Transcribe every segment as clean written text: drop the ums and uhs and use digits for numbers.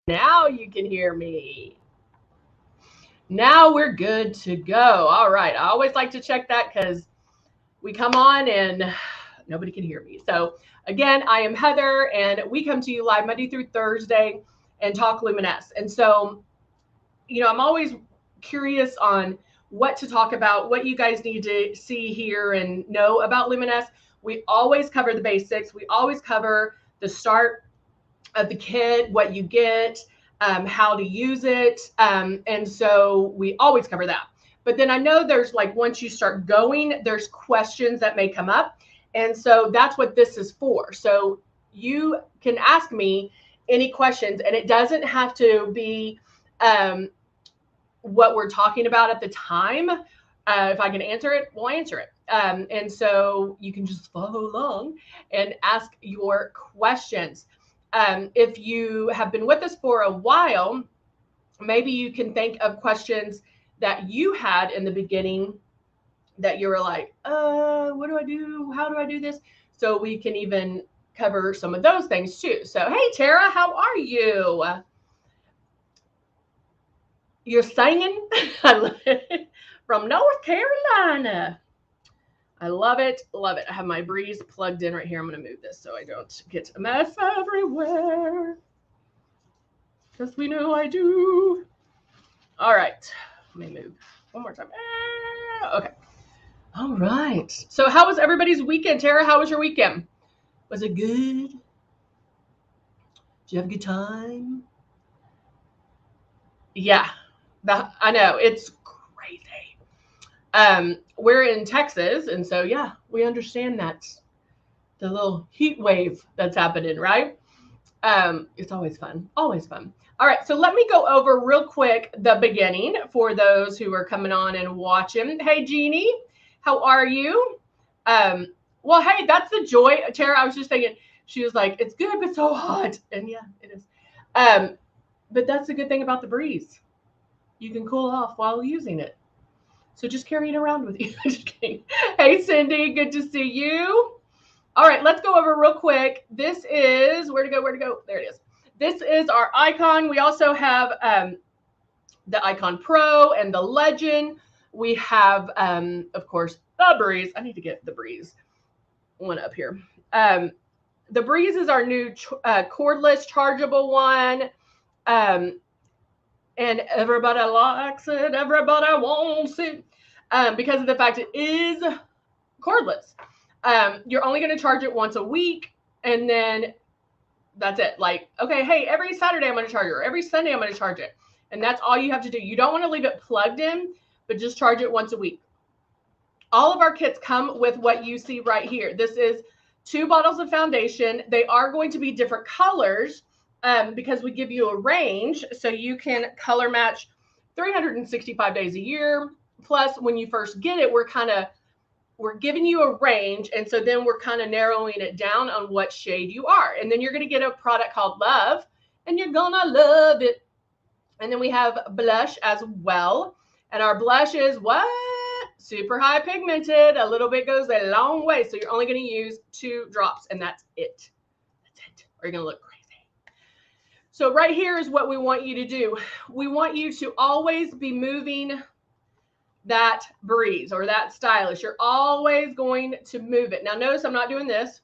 Now you can hear me. Now we're good to go. All right. I always like to check that because we come on and nobody can hear me. So, again, I am Heather, and we come to you live Monday through Thursday and talk Luminess. And so, I'm always curious on what to talk about, what you guys need to see, hear, and know about Luminess. We always cover the basics, we always cover the start of the kit, what you get, how to use it. And so we always cover that. But then I know there's like once you start going, there's questions that may come up. And so that's what this is for. So you can ask me any questions, and it doesn't have to be what we're talking about at the time. If I can answer it, we'll answer it. And so you can just follow along and ask your questions. If you have been with us for a while, maybe you can think of questions that you had in the beginning that you were like, what do I do? How do I do this? So we can even cover some of those things too. So, hey, Tara, how are you? You're singing from North Carolina. I love it. Love it. I have my breeze plugged in right here. I'm going to move this so I don't get a mess everywhere. Because we know I do. All right. Let me move one more time. Okay. All right. So how was everybody's weekend? Tara, how was your weekend? Was it good? Did you have a good time? Yeah. I know. It's crazy. We're in Texas, and so yeah, we understand that the little heat wave that's happening, right? It's always fun, always fun. All right, so let me go over real quick the beginning for those who are coming on and watching. Hey, Jeannie, how are you? Well, hey, that's the joy. Tara, I was just thinking, she was like, it's good, but so hot. And yeah, it is. But that's the good thing about the breeze. You can cool off while using it. So just carry it around with you. Just kidding. Hey, Cindy, good to see you. All right, let's go over real quick. This is, where to go? There it is. This is our icon. We also have the Icon Pro and the Legend. We have, of course, the Breeze. I need to get the Breeze one up here. The Breeze is our new cordless chargeable one. And everybody likes it. Everybody wants it. Because of the fact it is cordless. You're only going to charge it once a week, and then that's it. Like, okay, hey, every Saturday I'm going to charge it, or every Sunday I'm going to charge it. And that's all you have to do. You don't want to leave it plugged in, but just charge it once a week. All of our kits come with what you see right here. This is 2 bottles of foundation. They are going to be different colors because we give you a range, so you can color match 365 days a year. Plus, when you first get it, we're giving you a range, and so then we're kind of narrowing it down on what shade you are. And then you're going to get a product called Love, and you're gonna love it. And then we have blush as well, and our blush is what? Super high pigmented. A little bit goes a long way, so you're only going to use 2 drops, and that's it. That's it, or you're going to look crazy. So right here is what we want you to do. We want you to always be moving that breeze or that stylish. You're always going to move it. Now notice I'm not doing this.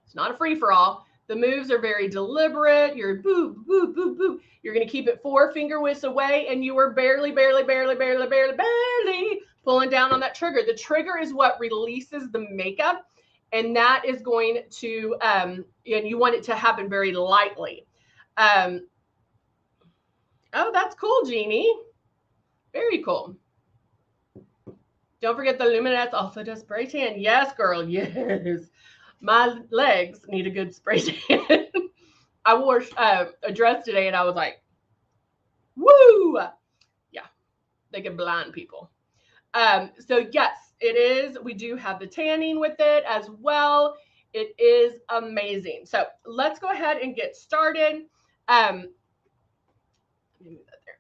It's not a free-for-all. The moves are very deliberate. You're boo, boo, boo, boo. You're going to keep it 4 finger widths away, and you are barely pulling down on that trigger. The trigger is what releases the makeup, and that is going to, and you want it to happen very lightly. Oh, that's cool, Jeannie. Very cool. Don't forget the Luminess also does spray tan. Yes, girl. Yes. My legs need a good spray tan. I wore a dress today and I was like, woo. Yeah. They can blind people. So yes, it is. We do have the tanning with it as well. It is amazing. So let's go ahead and get started. Let me move that there.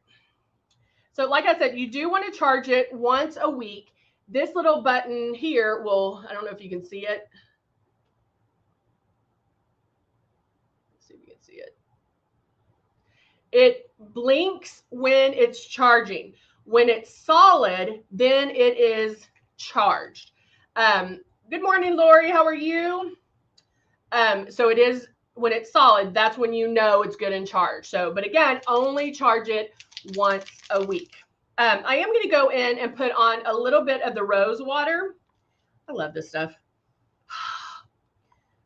So like I said, you do want to charge it once a week. This little button here will, I don't know if you can see it. Let's see if you can see it. It blinks when it's charging. When it's solid, then it is charged. Good morning, Lori. How are you? So it is when it's solid, that's when you know it's good and charged. So, but again, only charge it once a week. I am going to go in and put on a little bit of the rose water. I love this stuff.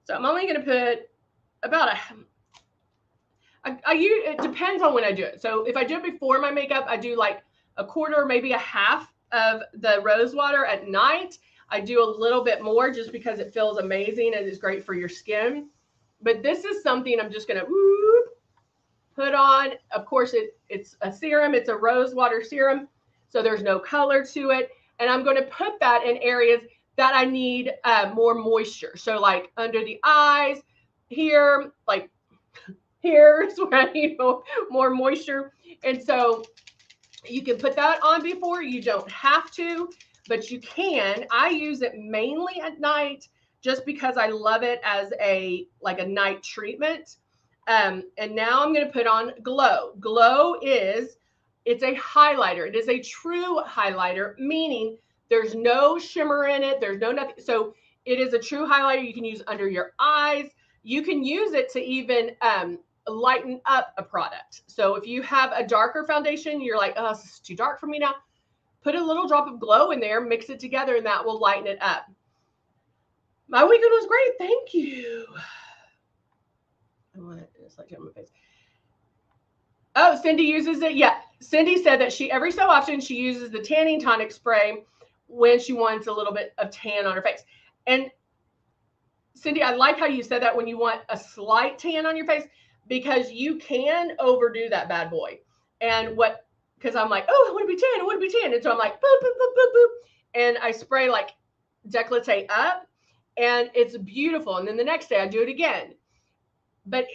So I'm only going to put about it depends on when I do it. So if I do it before my makeup, I do like a quarter, maybe a half of the rose water. At night, I do a little bit more just because it feels amazing and it's great for your skin. But this is something I'm just going to put on. Of course, it's a serum. It's a rose water serum, so there's no color to it. And I'm going to put that in areas that I need more moisture. So like under the eyes, here, like here's where I need more moisture. And so you can put that on before. You don't have to, but you can. I use it mainly at night just because I love it as a night treatment. And now I'm going to put on Glow. Glow it's a highlighter. It is a true highlighter, meaning there's no shimmer in it. There's no nothing. So it is a true highlighter you can use under your eyes. You can use it to even lighten up a product. So if you have a darker foundation, you're like, oh, this is too dark for me now. Put a little drop of Glow in there, mix it together, and that will lighten it up. My weekend was great. Thank you. I want to slide on my face. Oh, Cindy uses it. Yeah. Cindy said that every so often she uses the tanning tonic spray when she wants a little bit of tan on her face. And Cindy, I like how you said that when you want a slight tan on your face, because you can overdo that bad boy. And because I'm like, oh, I want to be tan, I want to be tan. And so I'm like, boop, boop, boop, boop, boop. And I spray like décolleté up, and it's beautiful. And then the next day I do it again. But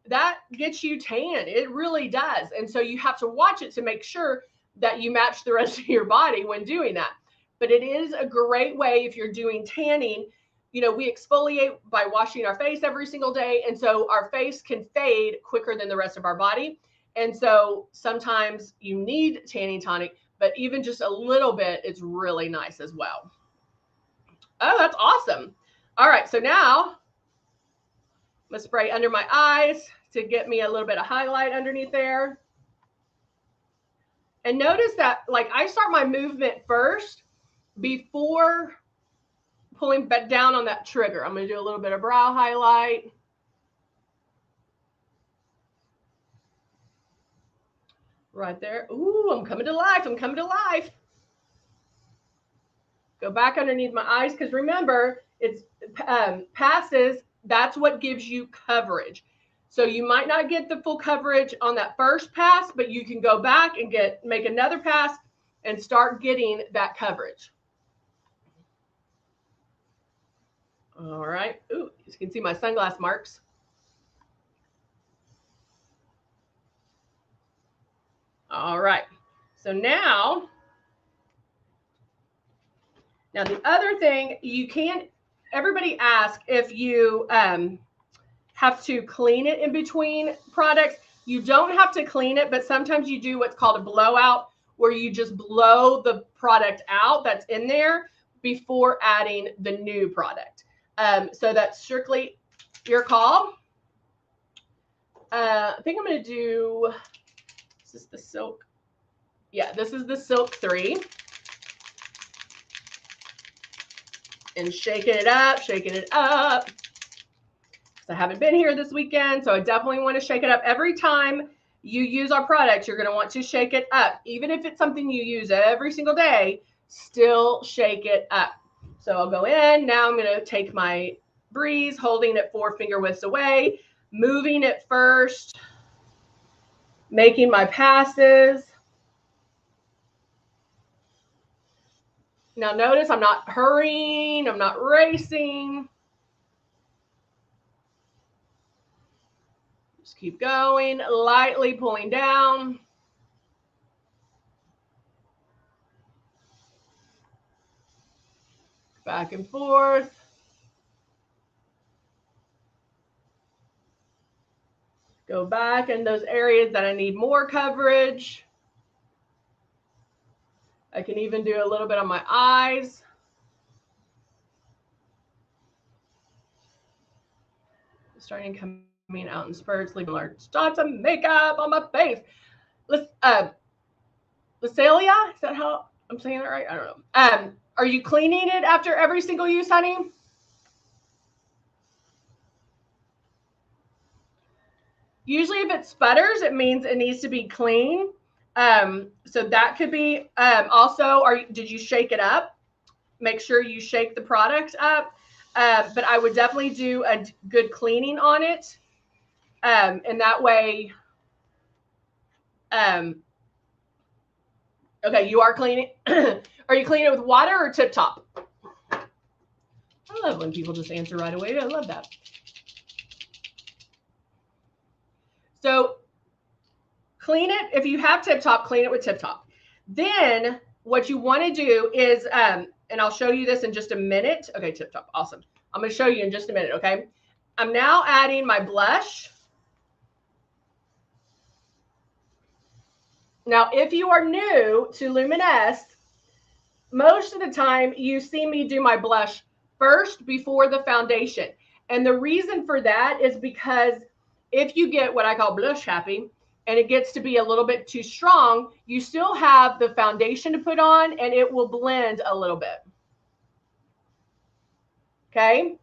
that gets you tan. It really does. And so you have to watch it to make sure that you match the rest of your body when doing that. But it is a great way if you're doing tanning. You know, we exfoliate by washing our face every single day. And so our face can fade quicker than the rest of our body. And so sometimes you need tanning tonic, but even just a little bit, it's really nice as well. Oh, that's awesome. All right. So now I'm going to spray under my eyes to get me a little bit of highlight underneath there. And notice that like I start my movement first before pulling back down on that trigger. I'm going to do a little bit of brow highlight. Right there. Ooh, I'm coming to life. I'm coming to life. Go back underneath my eyes because remember, it's passes. That's what gives you coverage. So you might not get the full coverage on that first pass, but you can go back and make another pass and start getting that coverage. All right. Ooh, you can see my sunglass marks. All right. So now the other thing you can't, everybody asks if you have to clean it in between products. You don't have to clean it, but sometimes you do what's called a blowout, where you just blow the product out that's in there before adding the new product. So that's strictly your call. I think I'm going to do, is this the Silk? Yeah, this is the Silk 3. And shaking it up, shaking it up. I haven't been here this weekend, so I definitely want to shake it up. Every time you use our products, you're going to want to shake it up. Even if it's something you use every single day, still shake it up. So I'll go in. Now I'm going to take my Breeze, holding it 4 finger widths away, moving it first, making my passes. Now notice I'm not hurrying, I'm not racing. Just keep going, lightly pulling down. Back and forth. Go back in those areas that I need more coverage. I can even do a little bit on my eyes. Starting coming out in spurts, leaving large dots of makeup on my face. Lysalia, is that how I'm saying that right? I don't know. Are you cleaning it after every single use, honey? Usually if it sputters, it means it needs to be clean. So that could be also, did you shake it up? Make sure you shake the product up. But I would definitely do a good cleaning on it. And that way, okay, you are cleaning. Are you cleaning it with water or tip top? I love when people just answer right away. I love that. So clean it. If you have tip top, clean it with tip top. Then what you want to do is, and I'll show you this in just a minute. Okay, tip top. Awesome. I'm going to show you in just a minute. Okay. I'm now adding my blush. Now, if you are new to Luminess, most of the time you see me do my blush first before the foundation. And the reason for that is because if you get what I call blush happy and it gets to be a little bit too strong, you still have the foundation to put on and it will blend a little bit. Okay.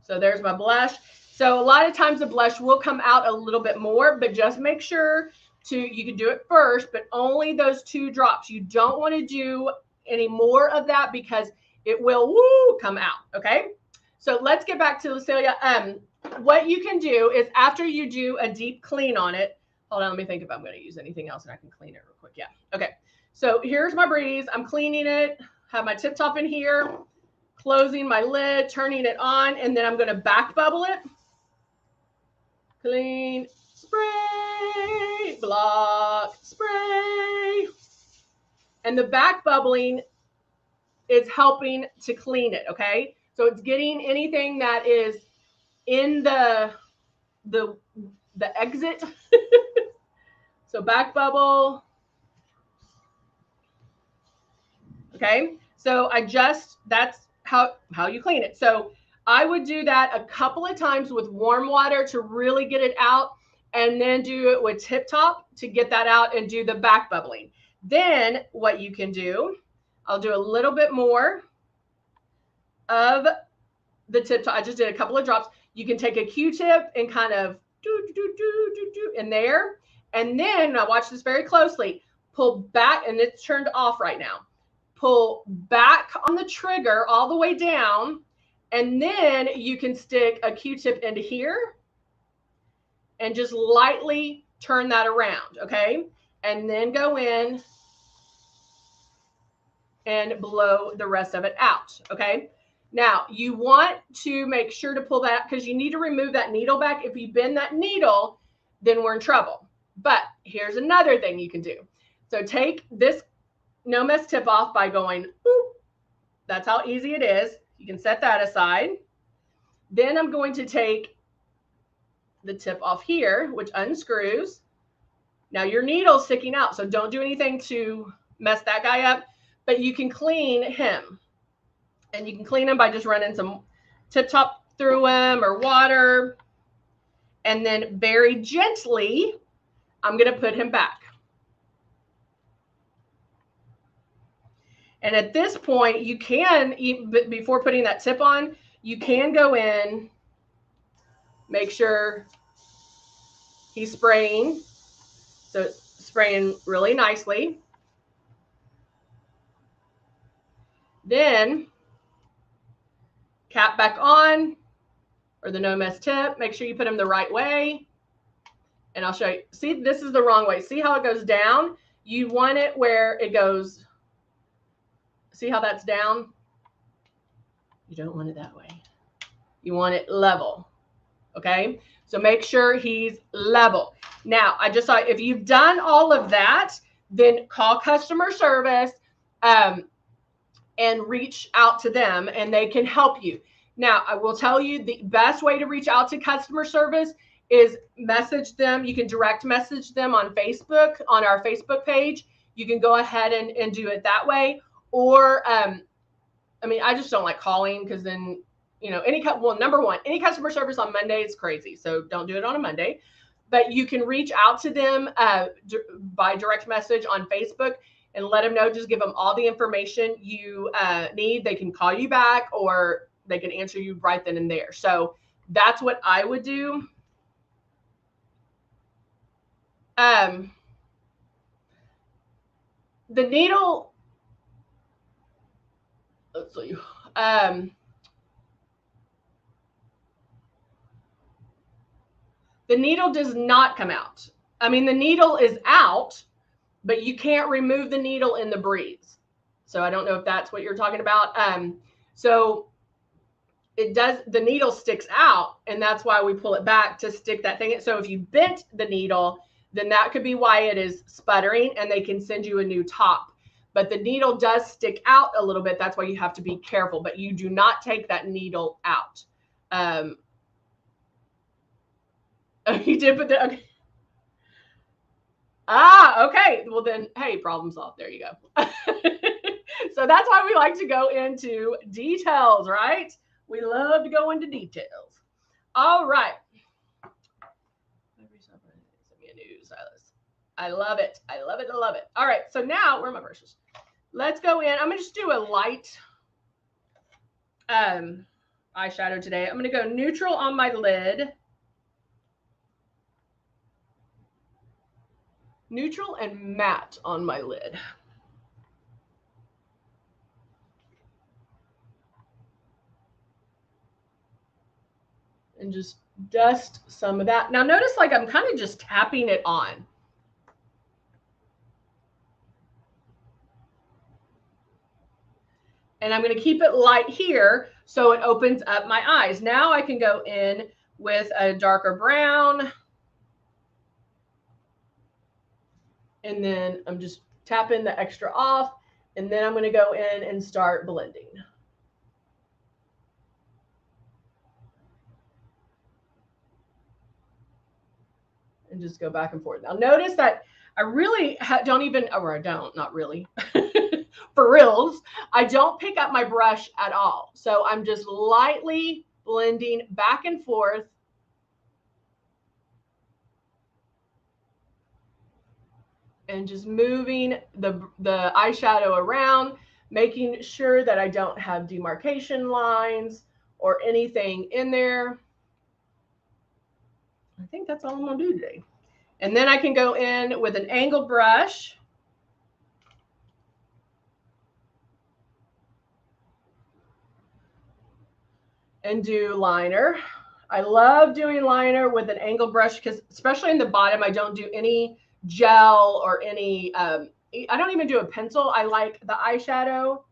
So there's my blush. So a lot of times the blush will come out a little bit more, but just make sure you can do it first, but only those 2 drops. You don't want to do any more of that because it will come out. Okay. So let's get back to Lucilia. What you can do is after you do a deep clean on it, hold on, let me think if I'm going to use anything else and I can clean it real quick. Yeah. Okay. So here's my breeze. I'm cleaning it, have my tip top in here, closing my lid, turning it on, and then I'm going to back bubble it. Clean, spray, block, spray. And the back bubbling is helping to clean it, okay? So it's getting anything that is in the exit. So back bubble. Okay, so that's how you clean it. So I would do that a couple of times with warm water to really get it out, and then do it with tip top to get that out and do the back bubbling. Then what you can do, I'll do a little bit more of the tip top. I just did a couple of drops. You can take a Q-tip and kind of do in there. And then, now watch this very closely, pull back, and it's turned off right now. Pull back on the trigger all the way down, and then you can stick a Q-tip into here and just lightly turn that around, okay? And then go in and blow the rest of it out, okay? Now, you want to make sure to pull that because you need to remove that needle back. If you bend that needle, then we're in trouble. But here's another thing you can do. So take this no mess tip off by going, boop. That's how easy it is. You can set that aside. Then I'm going to take the tip off here, which unscrews. Now your needle's sticking out, so don't do anything to mess that guy up, but you can clean him. And you can clean him by just running some tip top through him or water. And then very gently, I'm going to put him back. And at this point, you can, before putting that tip on, you can go in, make sure he's spraying. So it's spraying really nicely. Then cap back on, or the no mess tip. Make sure you put him the right way. And I'll show you. See, this is the wrong way. See how it goes down? You want it where it goes. See how that's down? You don't want it that way. You want it level. Okay? So make sure he's level. Now, I just saw, if you've done all of that, then call customer service and reach out to them, and they can help you. Now, I will tell you the best way to reach out to customer service is message them. You can direct message them on Facebook, on our Facebook page. You can go ahead and do it that way. Or, I mean, I just don't like calling because then, you know, number one, any customer service on Monday is crazy. So don't do it on a Monday. But you can reach out to them by direct message on Facebook and let them know. Just give them all the information you need. They can call you back or they can answer you right then and there. So that's what I would do. The needle, let's see. The needle does not come out. I mean, the needle is out, but you can't remove the needle in the breeze. So I don't know if that's what you're talking about. So it does, the needle sticks out, and that's why we pull it back to stick that thing in. So if you bent the needle, then that could be why it is sputtering, and they can send you a new top. But the needle does stick out a little bit. That's why you have to be careful, but you do not take that needle out. You did put the, okay. Okay. Well then, hey, problem solved. There you go. So that's why we like to go into details, right? We love to go into details. All right. Send me a new stylus. I love it. I love it. I love it. All right. So now, where are my brushes? Let's go in. I'm going to just do a light eyeshadow today. I'm going to go neutral on my lid. Neutral and matte on my lid. And just dust some of that. Now notice like I'm kind of just tapping it on. And I'm going to keep it light here so it opens up my eyes. Now I can go in with a darker brown. And then I'm just tapping the extra off. And then I'm going to go in and start blending. And just go back and forth. Now notice that I really don't even, or I don't, not really, for reals, I don't pick up my brush at all. So I'm just lightly blending back and forth. And just moving the eyeshadow around, making sure that I don't have demarcation lines or anything in there. I think that's all I'm going to do today. And then I can go in with an angled brush. And do liner. I love doing liner with an angled brush because especially in the bottom, I don't do any gel or any, I don't even do a pencil. I like the eyeshadow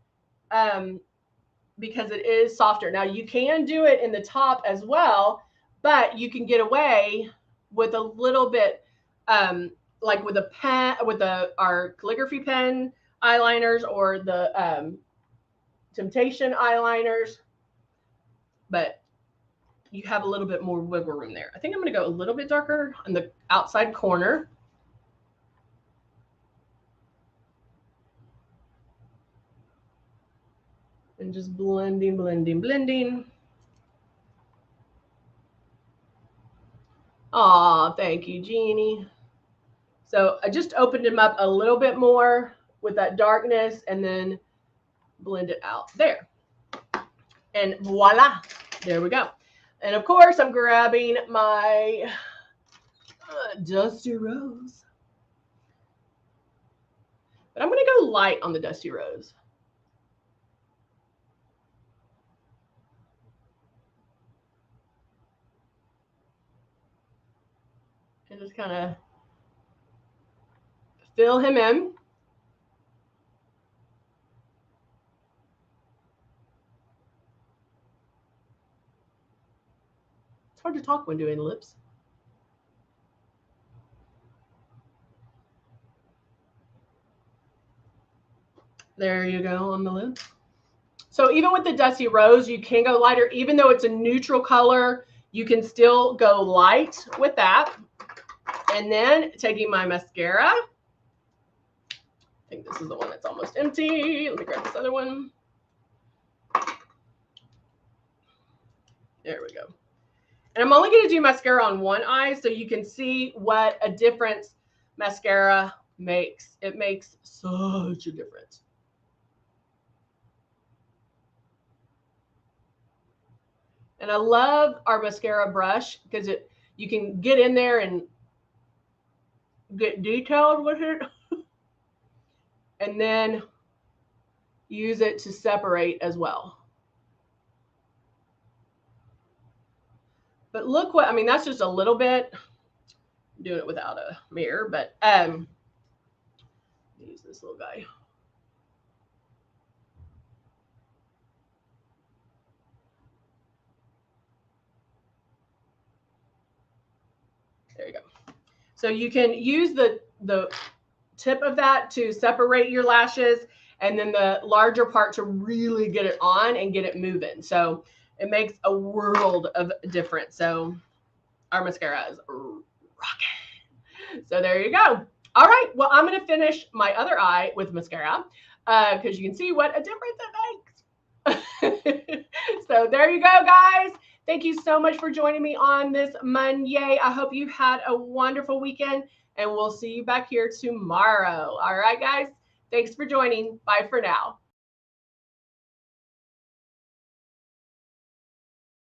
because it is softer. Now you can do it in the top as well, but you can get away with a little bit, like with a pen, with our calligraphy pen eyeliners or the Temptation eyeliners, but you have a little bit more wiggle room there. I think I'm going to go a little bit darker on the outside corner. And just blending, blending, blending. Aw, thank you, Jeannie. So I just opened him up a little bit more with that darkness and then blend it out there. And voila, there we go. And of course, I'm grabbing my Dusty Rose. But I'm going to go light on the Dusty Rose. And just kind of fill him in. It's hard to talk when doing lips. There you go on the lips. So even with the Dusty Rose, you can go lighter, even though it's a neutral color. You can still go light with that. And then taking my mascara. I think this is the one that's almost empty. Let me grab this other one. There we go. And I'm only going to do mascara on one eye so you can see what a difference mascara makes. It makes such a difference. And I love our mascara brush because you can get in there and get detailed with it. And then use it to separate as well. But look what, I mean, that's just a little bit. I'm doing it without a mirror, but use this little guy. There you go. So you can use the tip of that to separate your lashes, and then the larger part to really get it on and get it moving. So it makes a world of difference. So our mascara is rocking. So there you go. All right. Well, I'm going to finish my other eye with mascara because you can see what a difference it makes. So there you go, guys. Thank you so much for joining me on this Monday. I hope you had a wonderful weekend, and we'll see you back here tomorrow. All right, guys. Thanks for joining. Bye for now.